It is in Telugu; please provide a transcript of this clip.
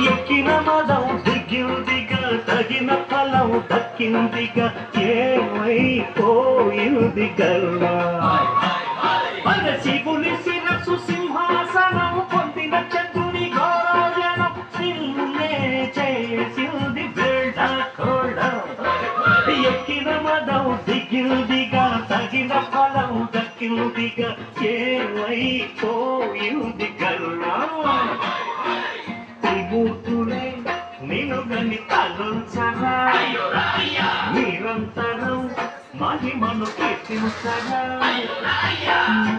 ఎక్కిన మదం దిగిందిగా తగిన ఫలం దక్కిందిగా ఏమైపోయింది గర్వా శివుని శిరస్సు సింహాసనం పొందిన చంద్రుని గౌరవజనం నిన్నే చేసింది వేళకోళం ఎక్కిన మదం దిగిందిగా తగిన ఫలం దక్కిందిగా ఏమైపోయింది గర్వా త్రిమూర్తులే నిన్ను గని తలుంచగా నిరంతరం మహిమను కీర్తించగా